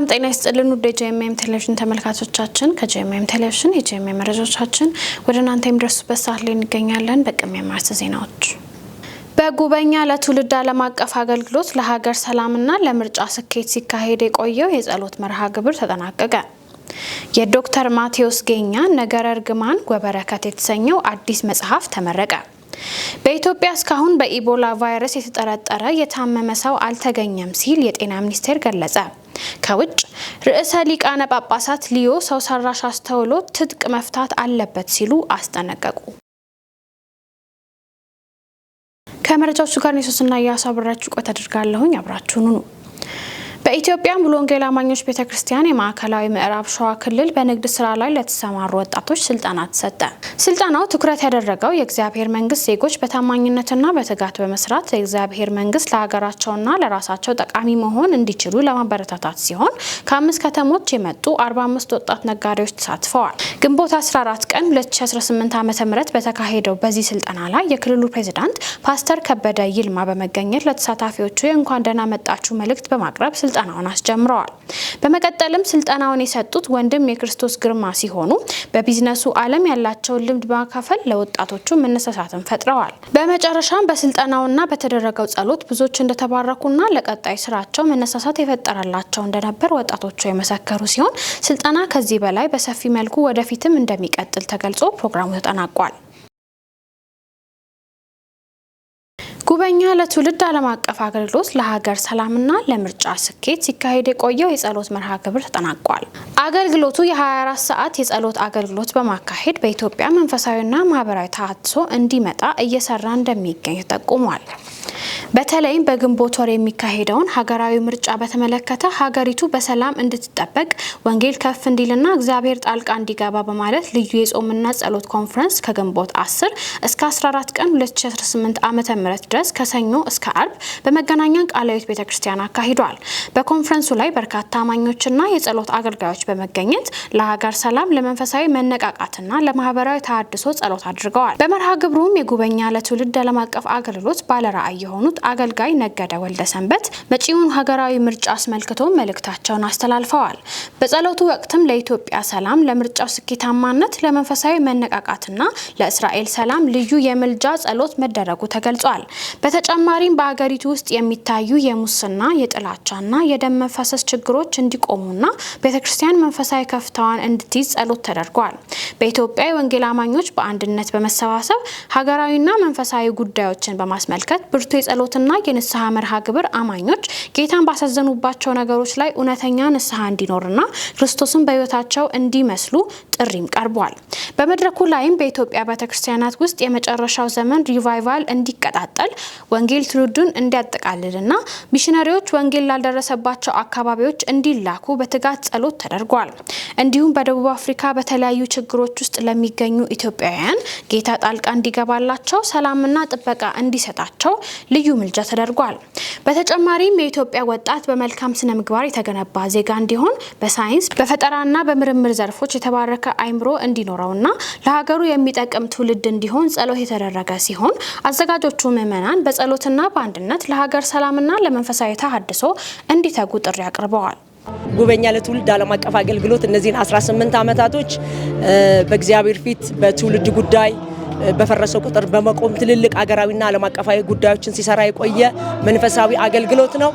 ሰላም ጤና ይስጥልን ውድ የጄኤምኤም ቴሌቪዥን ተመልካቾቻችን ከጄኤምኤም ቴሌቪዥን የጄኤምኤም መረጃዎቻችን ወደ እናንተ የሚደርሱበት ሰዓት ላይ እንገኛለን። በቅድሚያ ማርስ ዜናዎች በጉበኛ ለትውልድ ዓለም አቀፍ አገልግሎት ለሀገር ሰላምና ለምርጫ ስኬት ሲካሄድ የቆየው የጸሎት መርሃ ግብር ተጠናቀቀ። የዶክተር ማቴዎስ ጌኛ ነገረ እርግማን ወበረከት የተሰኘው አዲስ መጽሐፍ ተመረቀ። በኢትዮጵያ እስካሁን በኢቦላ ቫይረስ የተጠረጠረ የታመመ ሰው አልተገኘም ሲል የጤና ሚኒስቴር ገለጸ። ከውጭ ርዕሰ ሊቃነ ጳጳሳት ሊዮ ሰው ሰራሽ አስተውሎት ትጥቅ መፍታት አለበት ሲሉ አስጠነቀቁ። ከመረጃዎቹ ጋር ነሱስና ያሳብራችሁ ቆይታ አድርጋለሁኝ። አብራችሁኑ ነው። በኢትዮጵያ ሙሉ ወንጌል አማኞች ቤተክርስቲያን የማዕከላዊ ምዕራብ ሸዋ ክልል በንግድ ስራ ላይ ለተሰማሩ ወጣቶች ስልጠና ተሰጠ። ስልጠናው ትኩረት ያደረገው የእግዚአብሔር መንግስት ዜጎች በታማኝነትና በትጋት በመስራት የእግዚአብሔር መንግስት ለሀገራቸውና ለራሳቸው ጠቃሚ መሆን እንዲችሉ ለማበረታታት ሲሆን ከ5 ከተሞች የመጡ 45 ወጣት ነጋዴዎች ተሳትፈዋል። ግንቦት 14 ቀን 2018 ዓ.ም በተካሄደው በዚህ ስልጠና ላይ የክልሉ ፕሬዝዳንት ፓስተር ከበደ ይልማ በመገኘት ለተሳታፊዎቹ የእንኳን ደህና መጣችሁ መልእክት በማቅረብ ስልጠናውን አስጀምረዋል። በመቀጠልም ስልጠናውን የሰጡት ወንድም የክርስቶስ ግርማ ሲሆኑ በቢዝነሱ ዓለም ያላቸውን ልምድ በማካፈል ለወጣቶቹ መነሳሳትን ፈጥረዋል። በመጨረሻም በስልጠናውና በተደረገው ጸሎት ብዙዎች እንደተባረኩና ለቀጣይ ስራቸው መነሳሳት የፈጠረላቸው እንደነበር ወጣቶቹ የመሰከሩ ሲሆን ስልጠና ከዚህ በላይ በሰፊ መልኩ ወደፊትም እንደሚቀጥል ተገልጾ ፕሮግራሙ ተጠናቋል። ጉበኛ ለትውልድ ዓለም አቀፍ አገልግሎት ለሀገር ሰላምና ለምርጫ ስኬት ሲካሄድ የቆየው የጸሎት መርሃ ግብር ተጠናቋል። አገልግሎቱ የ24 ሰዓት የጸሎት አገልግሎት በማካሄድ በኢትዮጵያ መንፈሳዊና ማህበራዊ ተሃድሶ እንዲመጣ እየሰራ እንደሚገኝ ተጠቁሟል። በተለይም በግንቦት ወር የሚካሄደውን ሀገራዊ ምርጫ በተመለከተ ሀገሪቱ በሰላም እንድትጠበቅ ወንጌል ከፍ እንዲልና እግዚአብሔር ጣልቃ እንዲገባ በማለት ልዩ የጾምና ጸሎት ኮንፈረንስ ከግንቦት 10 እስከ 14 ቀን 2018 ዓ.ም ድረስ ከሰኞ እስከ አርብ በመገናኛ ቃለ ሕይወት ቤተክርስቲያን አካሂዷል። በኮንፈረንሱ ላይ በርካታ አማኞችና የጸሎት አገልጋዮች በመገኘት ለሀገር ሰላም፣ ለመንፈሳዊ መነቃቃትና ለማህበራዊ ተሃድሶ ጸሎት አድርገዋል። በመርሃ ግብሩም የጉበኛ ለትውልድ ዓለም አቀፍ አገልግሎት ባለራዕይ የሆኑት አገልጋይ ነገደ ወልደ ሰንበት መጪውን ሀገራዊ ምርጫ አስመልክቶ መልእክታቸውን አስተላልፈዋል። በጸሎቱ ወቅትም ለኢትዮጵያ ሰላም፣ ለምርጫው ስኬታማነት፣ ለመንፈሳዊ መነቃቃትና ለእስራኤል ሰላም ልዩ የምልጃ ጸሎት መደረጉ ተገልጿል። በተጨማሪም በሀገሪቱ ውስጥ የሚታዩ የሙስና፣ የጥላቻና የደም መፋሰስ ችግሮች እንዲቆሙና ቤተክርስቲያን መንፈሳዊ ከፍታዋን እንድትይዝ ጸሎት ተደርጓል። በኢትዮጵያ የወንጌል አማኞች በአንድነት በመሰባሰብ ሀገራዊና መንፈሳዊ ጉዳዮችን በማስመልከት ብርቱ የጸሎትና የንስሐ መርሃ ግብር አማኞች ጌታን ባሳዘኑባቸው ነገሮች ላይ እውነተኛ ንስሐ እንዲኖርና ክርስቶስን በሕይወታቸው እንዲመስሉ ጥሪም ቀርቧል። በመድረኩ ላይም በኢትዮጵያ ቤተክርስቲያናት ውስጥ የመጨረሻው ዘመን ሪቫይቫል እንዲቀጣጠል ወንጌል ትውልዱን እንዲያጠቃልልና ሚሽነሪዎች ወንጌል ላልደረሰባቸው አካባቢዎች እንዲላኩ በትጋት ጸሎት ተደርጓል። እንዲሁም በደቡብ አፍሪካ በተለያዩ ችግሮች ውስጥ ለሚገኙ ኢትዮጵያውያን ጌታ ጣልቃ እንዲገባላቸው ሰላምና ጥበቃ እንዲሰጣቸው ልዩ ምልጃ ተደርጓል። በተጨማሪም የኢትዮጵያ ወጣት በመልካም ስነ ምግባር የተገነባ ዜጋ እንዲሆን በሳይንስ በፈጠራና በምርምር ዘርፎች የተባረከ አይምሮ እንዲኖረውና ለሀገሩ የሚጠቅም ትውልድ እንዲሆን ጸሎት የተደረገ ሲሆን አዘጋጆቹ ምዕመናን በጸሎትና በአንድነት ለሀገር ሰላምና ለመንፈሳዊ ተሃድሶ እንዲተጉ ጥሪ አቅርበዋል። ጉበኛ ለትውልድ ዓለም አቀፍ አገልግሎት እነዚህን 18 ዓመታቶች በእግዚአብሔር ፊት በትውልድ ጉዳይ በፈረሰው ቁጥር በመቆም ትልልቅ ሀገራዊና ዓለም አቀፋዊ ጉዳዮችን ሲሰራ የቆየ መንፈሳዊ አገልግሎት ነው።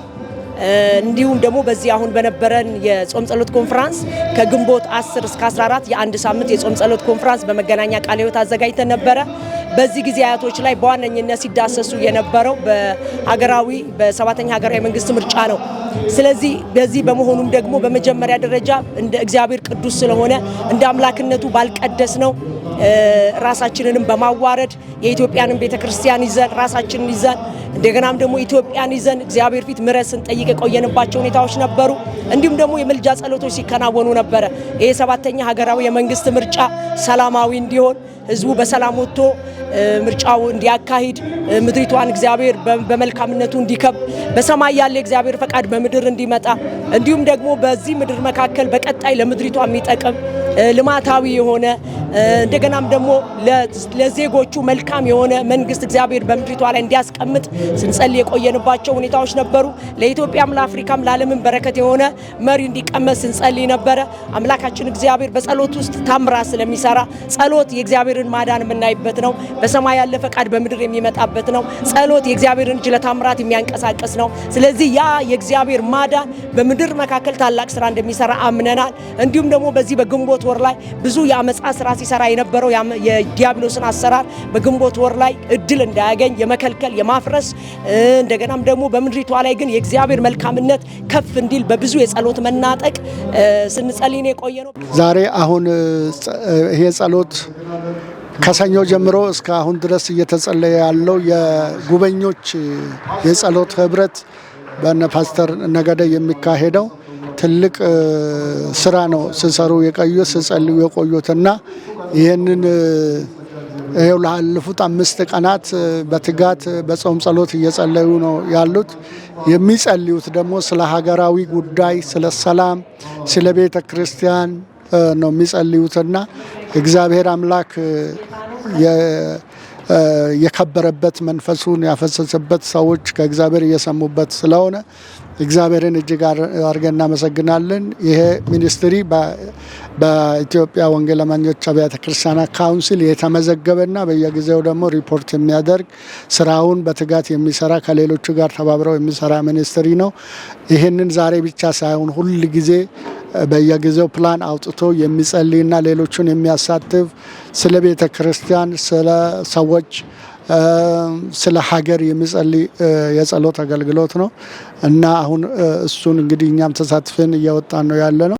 እንዲሁም ደግሞ በዚህ አሁን በነበረን የጾም ጸሎት ኮንፈረንስ ከግንቦት 10 እስከ 14 የአንድ ሳምንት የጾም ጸሎት ኮንፈረንስ በመገናኛ ቃለ ሕይወት አዘጋጅተን ነበረ። በዚህ ጊዜያቶች ላይ በዋነኝነት ሲዳሰሱ የነበረው በሀገራዊ በሰባተኛ ሀገራዊ መንግስት ምርጫ ነው። ስለዚህ በዚህ በመሆኑም ደግሞ በመጀመሪያ ደረጃ እንደ እግዚአብሔር ቅዱስ ስለሆነ እንደ አምላክነቱ ባልቀደስ ነው ራሳችንንም በማዋረድ የኢትዮጵያንን ቤተክርስቲያን ይዘን ራሳችንን ይዘን እንደገናም ደግሞ ኢትዮጵያን ይዘን እግዚአብሔር ፊት ምሕረት ስንጠይቅ የቆየንባቸው ሁኔታዎች ነበሩ። እንዲሁም ደግሞ የምልጃ ጸሎቶች ሲከናወኑ ነበረ። ይሄ ሰባተኛ ሀገራዊ የመንግስት ምርጫ ሰላማዊ እንዲሆን ህዝቡ በሰላም ወጥቶ ምርጫው እንዲያካሂድ ምድሪቷን እግዚአብሔር በመልካምነቱ እንዲከብ በሰማይ ያለ እግዚአብሔር ፈቃድ በምድር እንዲመጣ እንዲሁም ደግሞ በዚህ ምድር መካከል በቀጣይ ለምድሪቷ የሚጠቅም ልማታዊ የሆነ እንደገናም ደግሞ ለዜጎቹ መልካም የሆነ መንግስት እግዚአብሔር በምድሪቷ ላይ እንዲያስቀምጥ ስንጸልይ የቆየንባቸው ሁኔታዎች ነበሩ። ለኢትዮጵያም ለአፍሪካም ለዓለምም በረከት የሆነ መሪ እንዲቀመጥ ስንጸልይ ነበረ። አምላካችን እግዚአብሔር በጸሎት ውስጥ ታምራት ስለሚሰራ ጸሎት የእግዚአብሔርን ማዳን የምናይበት ነው። በሰማይ ያለ ፈቃድ በምድር የሚመጣበት ነው። ጸሎት የእግዚአብሔርን እጅ ለታምራት የሚያንቀሳቀስ ነው። ስለዚህ ያ የእግዚአብሔር ማዳን በምድር መካከል ታላቅ ስራ እንደሚሰራ አምነናል። እንዲሁም ደግሞ በዚህ በግንቦት ወር ላይ ብዙ የአመጻ ስራ ሲሰራ የነበረው የዲያብሎስን አሰራር በግንቦት ወር ላይ እድል እንዳያገኝ የመከልከል የማፍረስ እንደገናም ደግሞ በምድሪቷ ላይ ግን የእግዚአብሔር መልካምነት ከፍ እንዲል በብዙ የጸሎት መናጠቅ ስንጸልይ ነው የቆየነው። ዛሬ አሁን ይሄ ጸሎት ከሰኞ ጀምሮ እስከ አሁን ድረስ እየተጸለየ ያለው የጉበኞች የጸሎት ህብረት በነ ፓስተር ነገደ የሚካሄደው ትልቅ ስራ ነው ሲሰሩ ሲጸልዩ የቆዩትና ይህንን ይሄው ላለፉት 5 ቀናት በትጋት በጾም ጸሎት እየጸለዩ ነው ያሉት። የሚጸልዩት ደግሞ ስለ ሀገራዊ ጉዳይ፣ ስለ ሰላም፣ ስለ ቤተ ክርስቲያን ነው የሚጸልዩትና እግዚአብሔር አምላክ የከበረበት መንፈሱን ያፈሰሰበት ሰዎች ከእግዚአብሔር እየሰሙበት ስለሆነ እግዚአብሔርን እጅግ አድርገን እናመሰግናለን። ይሄ ሚኒስትሪ በኢትዮጵያ ወንጌል አማኞች አብያተ ክርስቲያናት ካውንስል የተመዘገበና በየጊዜው ደግሞ ሪፖርት የሚያደርግ ስራውን በትጋት የሚሰራ ከሌሎቹ ጋር ተባብረው የሚሰራ ሚኒስትሪ ነው። ይህንን ዛሬ ብቻ ሳይሆን ሁል ጊዜ በየጊዜው ፕላን አውጥቶ የሚጸልይና ሌሎቹን የሚያሳትፍ ስለ ቤተ ክርስቲያን፣ ስለ ሰዎች፣ ስለ ሀገር የሚጸልይ የጸሎት አገልግሎት ነው እና አሁን እሱን እንግዲህ እኛም ተሳትፈን እያወጣን ነው ያለ ነው።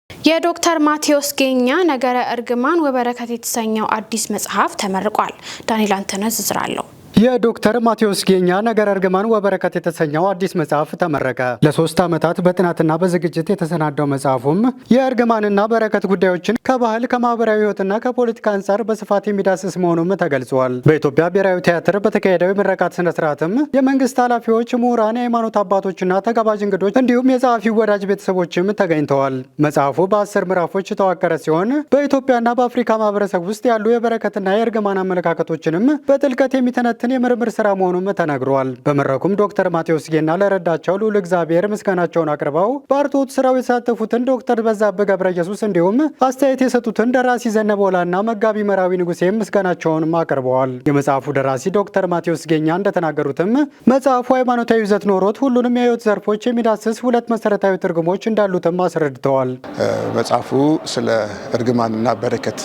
የዶክተር ማቴዎስ ጌኛ ነገረ እርግማን ወበረከት የተሰኘው አዲስ መጽሐፍ ተመርቋል። ዳንኤል አንተነህ ዝርዝር አለው። የዶክተር ማቴዎስ ጌኛ ነገረ እርግማን ወበረከት የተሰኘው አዲስ መጽሐፍ ተመረቀ። ለ3 ዓመታት በጥናትና በዝግጅት የተሰናዳው መጽሐፉም የእርግማንና በረከት ጉዳዮችን ከባህል ከማህበራዊ ሕይወትና ከፖለቲካ አንጻር በስፋት የሚዳስስ መሆኑም ተገልጿል። በኢትዮጵያ ብሔራዊ ቲያትር በተካሄደው የምረቃት ስነ ስርዓትም የመንግስት ኃላፊዎች፣ ምሁራን፣ የሃይማኖት አባቶችና ተጋባዥ እንግዶች እንዲሁም የጸሐፊው ወዳጅ ቤተሰቦችም ተገኝተዋል። መጽሐፉ በ10 ምዕራፎች የተዋቀረ ሲሆን በኢትዮጵያና በአፍሪካ ማህበረሰብ ውስጥ ያሉ የበረከትና የእርግማን አመለካከቶችንም በጥልቀት የሚተነትን የምርምር ስራ መሆኑም ተነግሯል። በመድረኩም ዶክተር ማቴዎስ ጌና ለረዳቸው ልዑል እግዚአብሔር ምስጋናቸውን አቅርበው በአርትዖት ስራው የተሳተፉትን ዶክተር በዛብህ ገብረ ኢየሱስ እንዲሁም አስተያየት የሰጡትን ደራሲ ዘነበ ወላና መጋቢ መራዊ ንጉሴም ምስጋናቸውን አቅርበዋል። የመጽሐፉ ደራሲ ዶክተር ማቴዎስ ጌኛ እንደተናገሩትም መጽሐፉ ሃይማኖታዊ ይዘት ኖሮት ሁሉንም የህይወት ዘርፎች የሚዳስስ 2 መሰረታዊ ትርጉሞች እንዳሉትም አስረድተዋል። መጽሐፉ ስለ እርግማንና በረከት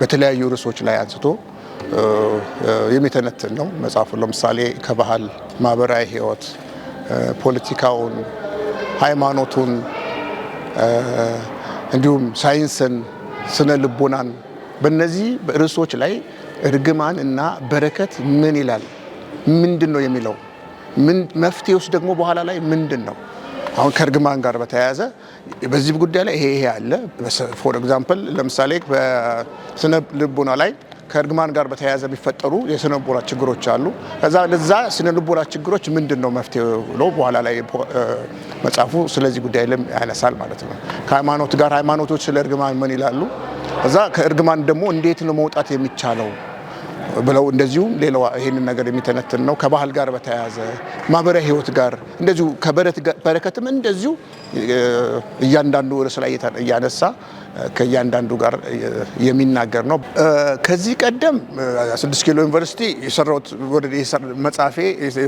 በተለያዩ ርዕሶች ላይ አንስቶ የሚተነትን ነው። መጽሐፉ ለምሳሌ ከባህል፣ ማህበራዊ ህይወት፣ ፖለቲካውን፣ ሃይማኖቱን እንዲሁም ሳይንስን፣ ስነ ልቦናን በእነዚህ ርዕሶች ላይ እርግማን እና በረከት ምን ይላል፣ ምንድን ነው የሚለው መፍትሄውስ ደግሞ በኋላ ላይ ምንድን ነው? አሁን ከእርግማን ጋር በተያያዘ በዚህ ጉዳይ ላይ ይሄ አለ። ፎር ኤግዛምፕል ለምሳሌ በስነ ልቦና ላይ ከእርግማን ጋር በተያያዘ የሚፈጠሩ የስነ ልቦና ችግሮች አሉ። ለዛ ስነ ልቦና ችግሮች ምንድን ነው መፍትሄው ብሎ በኋላ ላይ መጽሐፉ ስለዚህ ጉዳይ ላይ ያነሳል ማለት ነው። ከሃይማኖት ጋር ሃይማኖቶች ስለ እርግማን ምን ይላሉ፣ እዛ ከእርግማን ደግሞ እንዴት ነው መውጣት የሚቻለው ብለው እንደዚሁም ሌላው ይሄንን ነገር የሚተነትን ነው። ከባህል ጋር በተያያዘ ማህበራዊ ህይወት ጋር እንደዚሁ በረከትም እንደዚሁ እያንዳንዱ ርዕስ ላይ እያነሳ ከእያንዳንዱ ጋር የሚናገር ነው። ከዚህ ቀደም 6 ኪሎ ዩኒቨርሲቲ የሰራሁት መጽሐፌ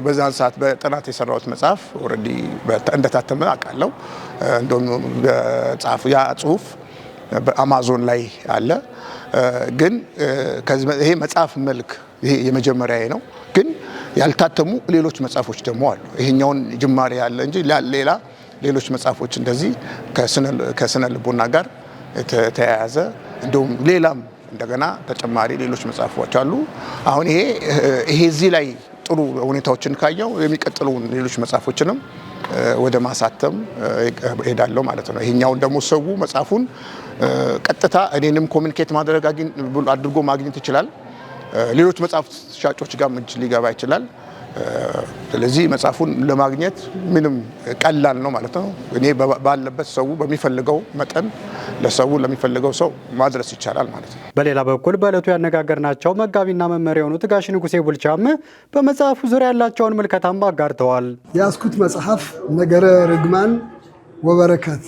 በዛን ሰዓት በጥናት የሰራሁት መጽሐፍ ኦልሬዲ እንደታተመ አውቃለሁ። እንደውም ያ ጽሁፍ በአማዞን ላይ አለ። ግን ይሄ መጽሐፍ መልክ ይሄ የመጀመሪያዬ ነው። ግን ያልታተሙ ሌሎች መጽሐፎች ደግሞ አሉ። ይሄኛውን ጅማሬ ያለ እንጂ ሌላ ሌሎች መጽሐፎች እንደዚህ ከስነ ልቦና ጋር ተያያዘ እንደውም ሌላም እንደገና ተጨማሪ ሌሎች መጽሐፎች አሉ። አሁን ይሄ እዚህ ላይ ጥሩ ሁኔታዎችን ካየው የሚቀጥሉ ሌሎች መጽሐፎችንም ወደ ማሳተም ሄዳለሁ ማለት ነው። ይሄኛውን ደግሞ ሰው መጽሐፉን ቀጥታ እኔንም ኮሚኒኬት ማድረግ አድርጎ ማግኘት ይችላል። ሌሎች መጽሐፍ ሻጮች ጋር እጅ ሊገባ ይችላል። ስለዚህ መጽሐፉን ለማግኘት ምንም ቀላል ነው ማለት ነው። እኔ ባለበት ሰው በሚፈልገው መጠን ለሰው ለሚፈልገው ሰው ማድረስ ይቻላል ማለት ነው። በሌላ በኩል በዕለቱ ያነጋገርናቸው መጋቢና መምህር የሆኑት ጋሽ ንጉሴ ቡልቻም በመጽሐፉ ዙሪያ ያላቸውን ምልከታም አጋርተዋል። ያስኩት መጽሐፍ ነገረ ርግማን ወበረከት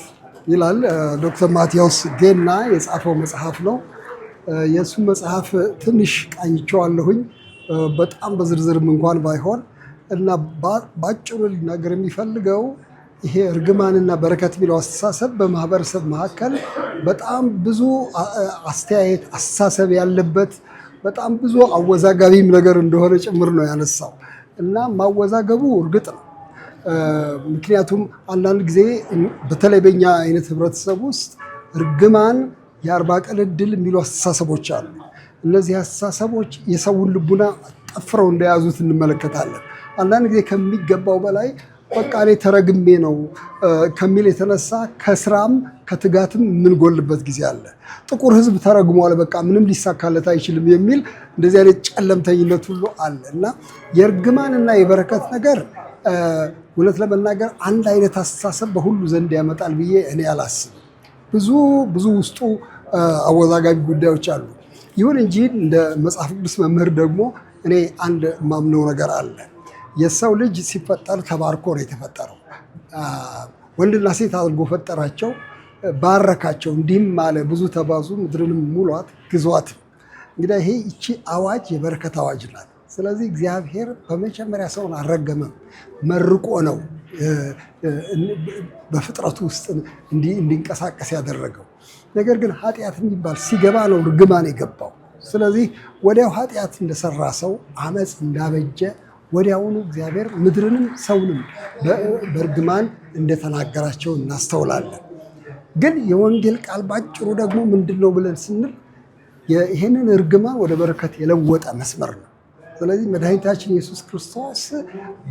ይላል። ዶክተር ማቴዎስ ጌና የጻፈው መጽሐፍ ነው። የሱ መጽሐፍ ትንሽ ቃኝቼዋለሁኝ በጣም በዝርዝርም እንኳን ባይሆን እና ባጭሩ ሊናገር የሚፈልገው ይሄ እርግማንና በረከት የሚለው አስተሳሰብ በማህበረሰብ መካከል በጣም ብዙ አስተያየት አስተሳሰብ ያለበት በጣም ብዙ አወዛጋቢም ነገር እንደሆነ ጭምር ነው ያነሳው እና ማወዛገቡ እርግጥ ነው። ምክንያቱም አንዳንድ ጊዜ በተለይ በኛ አይነት ህብረተሰብ ውስጥ እርግማን የ40 ቀን ዕድል የሚሉ አስተሳሰቦች አሉ። እነዚህ አስተሳሰቦች የሰውን ልቡና ጠፍረው እንደያዙት እንመለከታለን። አንዳንድ ጊዜ ከሚገባው በላይ በቃ እኔ ተረግሜ ነው ከሚል የተነሳ ከስራም ከትጋትም የምንጎልበት ጊዜ አለ። ጥቁር ህዝብ ተረግሟል፣ በቃ ምንም ሊሳካለት አይችልም የሚል እንደዚህ አይነት ጨለምተኝነት ሁሉ አለ እና የእርግማንና የበረከት ነገር እውነት ለመናገር አንድ አይነት አስተሳሰብ በሁሉ ዘንድ ያመጣል ብዬ እኔ አላስብም። ብዙ ውስጡ አወዛጋቢ ጉዳዮች አሉ። ይሁን እንጂ እንደ መጽሐፍ ቅዱስ መምህር ደግሞ እኔ አንድ ማምነው ነገር አለ። የሰው ልጅ ሲፈጠር ተባርኮ ነው የተፈጠረው። ወንድና ሴት አድርጎ ፈጠራቸው፣ ባረካቸው፣ እንዲህም አለ ብዙ ተባዙ ምድርንም ሙሏት ግዟት። እንግዲህ ይቺ አዋጅ የበረከት አዋጅ ናት። ስለዚህ እግዚአብሔር በመጀመሪያ ሰውን አልረገመም፣ መርቆ ነው በፍጥረቱ ውስጥ እንዲንቀሳቀስ ያደረገው። ነገር ግን ኃጢአት የሚባል ሲገባ ነው ርግማን የገባው። ስለዚህ ወዲያው ኃጢአት እንደሰራ ሰው አመፅ እንዳበጀ ወዲያውኑ እግዚአብሔር ምድርንም ሰውንም በእርግማን እንደተናገራቸው እናስተውላለን። ግን የወንጌል ቃል ባጭሩ ደግሞ ምንድን ነው ብለን ስንል ይህንን እርግማን ወደ በረከት የለወጠ መስመር ነው። ስለዚህ መድኃኒታችን ኢየሱስ ክርስቶስ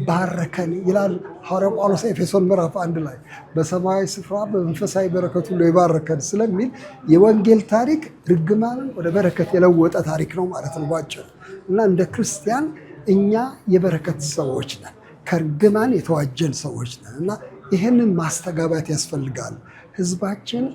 ባረከን ይላል ሐዋርያው ጳውሎስ ኤፌሶን ምዕራፍ 1 ላይ በሰማያዊ ስፍራ በመንፈሳዊ በረከት ሁሉ የባረከን ስለሚል የወንጌል ታሪክ ርግማንን ወደ በረከት የለወጠ ታሪክ ነው ማለት ነው ባጭሩ። እና እንደ ክርስቲያን እኛ የበረከት ሰዎች ነን፣ ከርግማን የተዋጀን ሰዎች ነን እና ይህንን ማስተጋባት ያስፈልጋል። ህዝባችን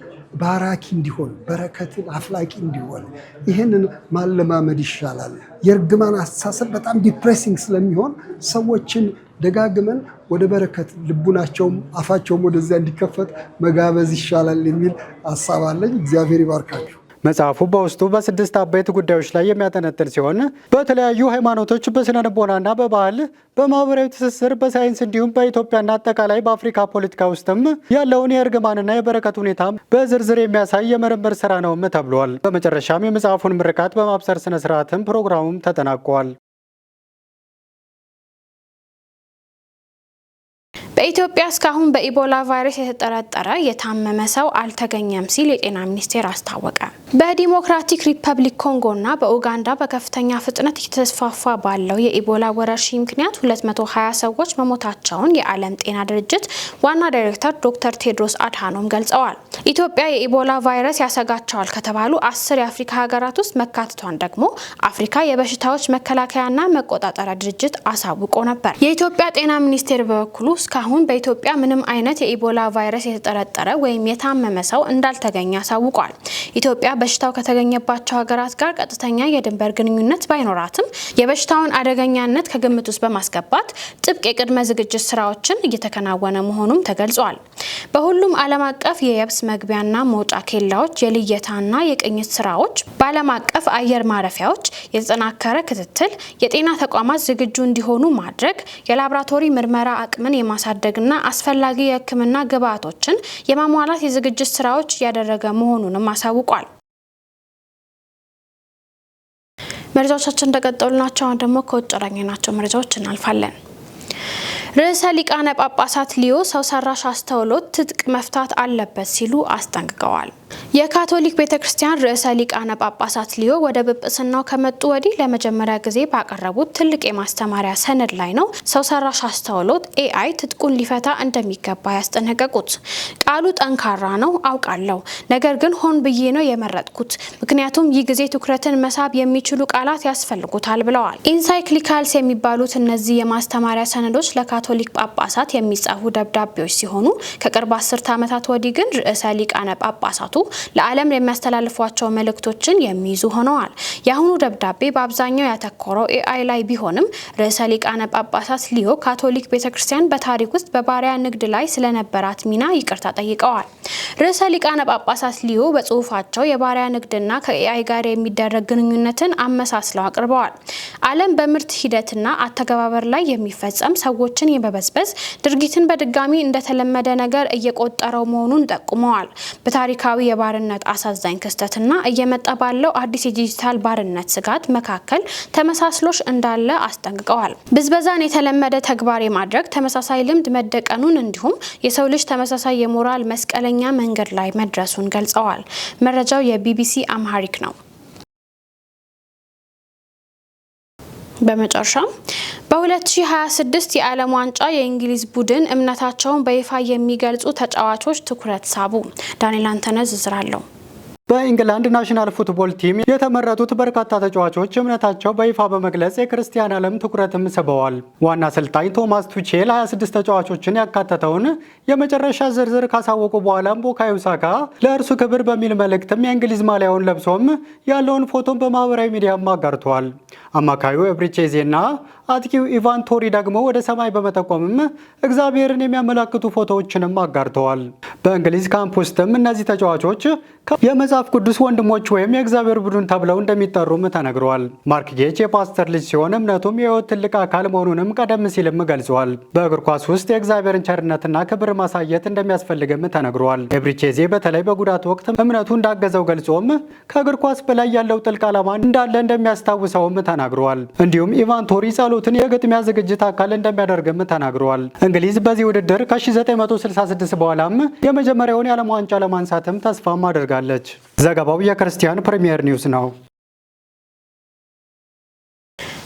ባራኪ እንዲሆን በረከትን አፍላቂ እንዲሆን ይህንን ማለማመድ ይሻላል። የእርግማን አስተሳሰብ በጣም ዲፕሬሲንግ ስለሚሆን ሰዎችን ደጋግመን ወደ በረከት ልቡናቸውም አፋቸውም ወደዚያ እንዲከፈት መጋበዝ ይሻላል የሚል ሀሳብ አለኝ። እግዚአብሔር ይባርካችሁ። መጽሐፉ በውስጡ በ6 አበይት ጉዳዮች ላይ የሚያጠነጥን ሲሆን በተለያዩ ሃይማኖቶች፣ በስነ ልቦናና በባህል፣ በማህበራዊ ትስስር፣ በሳይንስ እንዲሁም በኢትዮጵያና አጠቃላይ በአፍሪካ ፖለቲካ ውስጥም ያለውን የእርግማንና የበረከት ሁኔታ በዝርዝር የሚያሳይ የምርምር ስራ ነውም ተብሏል። በመጨረሻም የመጽሐፉን ምርቃት በማብሰር ስነ ስርዓትም ፕሮግራሙም ተጠናቋል። በኢትዮጵያ እስካሁን በኢቦላ ቫይረስ የተጠረጠረ የታመመ ሰው አልተገኘም ሲል የጤና ሚኒስቴር አስታወቀ። በዲሞክራቲክ ሪፐብሊክ ኮንጎና በኡጋንዳ በከፍተኛ ፍጥነት እየተስፋፋ ባለው የኢቦላ ወረርሽኝ ምክንያት 220 ሰዎች መሞታቸውን የዓለም ጤና ድርጅት ዋና ዳይሬክተር ዶክተር ቴድሮስ አድሃኖም ገልጸዋል። ኢትዮጵያ የኢቦላ ቫይረስ ያሰጋቸዋል ከተባሉ 10 የአፍሪካ ሀገራት ውስጥ መካተቷን ደግሞ አፍሪካ የበሽታዎች መከላከያና መቆጣጠሪያ ድርጅት አሳውቆ ነበር። የኢትዮጵያ ጤና ሚኒስቴር በበኩሉ እስካሁን በኢትዮጵያ ምንም አይነት የኢቦላ ቫይረስ የተጠረጠረ ወይም የታመመ ሰው እንዳልተገኘ አሳውቋል። ኢትዮጵያ በሽታው ከተገኘባቸው ሀገራት ጋር ቀጥተኛ የድንበር ግንኙነት ባይኖራትም የበሽታውን አደገኛነት ከግምት ውስጥ በማስገባት ጥብቅ የቅድመ ዝግጅት ስራዎችን እየተከናወነ መሆኑም ተገልጿል። በሁሉም ዓለም አቀፍ የየብስ መግቢያና መውጫ ኬላዎች የልየታና የቅኝት ስራዎች፣ በዓለም አቀፍ አየር ማረፊያዎች የተጠናከረ ክትትል፣ የጤና ተቋማት ዝግጁ እንዲሆኑ ማድረግ፣ የላቦራቶሪ ምርመራ አቅምን የማሳደግና አስፈላጊ የሕክምና ግብዓቶችን የማሟላት የዝግጅት ስራዎች እያደረገ መሆኑንም አሳውቋል። መረጃዎቻችን እንደቀጠሉ ናቸው። አሁን ደግሞ ከውጭ ያገኘናቸው መረጃዎች እናልፋለን። ርዕሰ ሊቃነ ጳጳሳት ሊዮ ሰው ሰራሽ አስተውሎት ትጥቅ መፍታት አለበት ሲሉ አስጠንቅቀዋል። የካቶሊክ ቤተክርስቲያን ርዕሰ ሊቃነ ጳጳሳት ሊዮ ወደ ጵጵስናው ከመጡ ወዲህ ለመጀመሪያ ጊዜ ባቀረቡት ትልቅ የማስተማሪያ ሰነድ ላይ ነው ሰው ሰራሽ አስተውሎት ኤአይ ትጥቁን ሊፈታ እንደሚገባ ያስጠነቀቁት። ቃሉ ጠንካራ ነው አውቃለሁ፣ ነገር ግን ሆን ብዬ ነው የመረጥኩት፣ ምክንያቱም ይህ ጊዜ ትኩረትን መሳብ የሚችሉ ቃላት ያስፈልጉታል ብለዋል። ኢንሳይክሊካልስ የሚባሉት እነዚህ የማስተማሪያ ሰነዶች ለካቶሊክ ጳጳሳት የሚጻፉ ደብዳቤዎች ሲሆኑ ከቅርብ 10 ዓመታት ወዲህ ግን ርዕሰ ሊቃነ ጳጳሳቱ ለዓለም የሚያስተላልፏቸው መልእክቶችን የሚይዙ ሆነዋል። የአሁኑ ደብዳቤ በአብዛኛው ያተኮረው ኤአይ ላይ ቢሆንም ርዕሰ ሊቃነ ጳጳሳት ሊዮ ካቶሊክ ቤተክርስቲያን በታሪክ ውስጥ በባሪያ ንግድ ላይ ስለነበራት ሚና ይቅርታ ጠይቀዋል። ርዕሰ ሊቃነ ጳጳሳት ሊዮ በጽሁፋቸው የባሪያ ንግድና ከኤአይ ጋር የሚደረግ ግንኙነትን አመሳስለው አቅርበዋል። ዓለም በምርት ሂደትና አተገባበር ላይ የሚፈጸም ሰዎችን የመበዝበዝ ድርጊትን በድጋሚ እንደተለመደ ነገር እየቆጠረው መሆኑን ጠቁመዋል። በታሪካዊ የባርነት አሳዛኝ ክስተትና እየመጣ ባለው አዲስ የዲጂታል ባርነት ስጋት መካከል ተመሳስሎሽ እንዳለ አስጠንቅቀዋል። ብዝበዛን የተለመደ ተግባር የማድረግ ተመሳሳይ ልምድ መደቀኑን እንዲሁም የሰው ልጅ ተመሳሳይ የሞራል መስቀለኛ መንገድ ላይ መድረሱን ገልጸዋል። መረጃው የቢቢሲ አምሃሪክ ነው። በመጨረሻም በ2026 የዓለም ዋንጫ የእንግሊዝ ቡድን እምነታቸውን በይፋ የሚገልጹ ተጫዋቾች ትኩረት ሳቡ። ዳንኤል አንተነህ ዝርዝር አለው። በኢንግላንድ ናሽናል ፉትቦል ቲም የተመረጡት በርካታ ተጫዋቾች እምነታቸው በይፋ በመግለጽ የክርስቲያን ዓለም ትኩረትም ስበዋል። ዋና አሰልጣኝ ቶማስ ቱቼል 26 ተጫዋቾችን ያካተተውን የመጨረሻ ዝርዝር ካሳወቁ በኋላም ቡካዮ ሳካ ለእርሱ ክብር በሚል መልእክትም የእንግሊዝ ማሊያውን ለብሶም ያለውን ፎቶን በማህበራዊ ሚዲያም አጋርተዋል። አማካዩ ኤብሪቼዜና አጥቂው ኢቫን ቶሪ ደግሞ ወደ ሰማይ በመጠቆምም እግዚአብሔርን የሚያመላክቱ ፎቶዎችንም አጋርተዋል። በእንግሊዝ ካምፕ ውስጥም እነዚህ ተጫዋቾች የመጽሐፍ ቅዱስ ወንድሞች ወይም የእግዚአብሔር ቡድን ተብለው እንደሚጠሩም ተነግሯል። ማርክ ጌች የፓስተር ልጅ ሲሆን እምነቱም የሕይወት ትልቅ አካል መሆኑንም ቀደም ሲልም ገልጿል። በእግር ኳስ ውስጥ የእግዚአብሔርን ቸርነትና ክብር ማሳየት እንደሚያስፈልግም ተነግሯል። ኤብሪቼዜ በተለይ በጉዳት ወቅት እምነቱ እንዳገዘው ገልጾም ከእግር ኳስ በላይ ያለው ጥልቅ ዓላማ እንዳለ እንደሚያስታውሰውም ተናግሯል። እንዲሁም ኢቫን ቶሪ ጸሎትን የግጥሚያ ዝግጅት አካል እንደሚያደርግም ተናግሯል። እንግሊዝ በዚህ ውድድር ከ1966 በኋላም የመጀመሪያውን የዓለም ዋንጫ ለማንሳትም ተስፋም አድርጋለች። ዘገባው የክርስቲያን ፕሪሚየር ኒውስ ነው።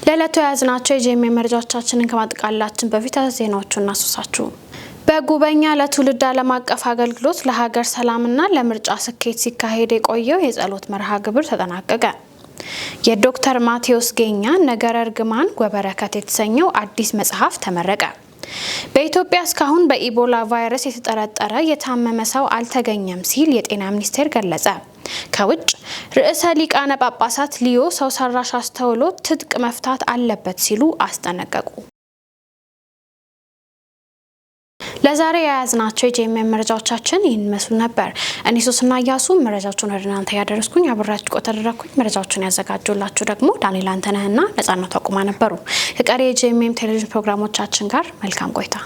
ለዕለቱ የያዝናቸው የጂኤምኤም መረጃዎቻችንን ከማጠቃለላችን በፊት ዜናዎቹን እናስሳችሁ። በጉበኛ ለትውልድ ዓለም አቀፍ አገልግሎት ለሀገር ሰላምና ለምርጫ ስኬት ሲካሄድ የቆየው የጸሎት መርሃ ግብር ተጠናቀቀ። የዶክተር ማቴዎስ ጌኛ ነገረ እርግማን ወበረከት የተሰኘው አዲስ መጽሐፍ ተመረቀ። በኢትዮጵያ እስካሁን በኢቦላ ቫይረስ የተጠረጠረ የታመመ ሰው አልተገኘም ሲል የጤና ሚኒስቴር ገለጸ። ከውጭ ርዕሰ ሊቃነ ጳጳሳት ሊዮ ሰው ሰራሽ አስተውሎት ትጥቅ መፍታት አለበት ሲሉ አስጠነቀቁ። ለዛሬ የያዝናቸው የጂኤምኤም መረጃዎቻችን ይህን መስሉ ነበር። እኔ ሶስና እያሱ መረጃዎቹን ወደ እናንተ ያደረስኩኝ አብራችሁ ቆተደረኩኝ። መረጃዎቹን ያዘጋጁላችሁ ደግሞ ዳንኤል አንተነህና ነጻነቱ አቁማ ነበሩ። ከቀሪ የጂኤምኤም ቴሌቪዥን ፕሮግራሞቻችን ጋር መልካም ቆይታ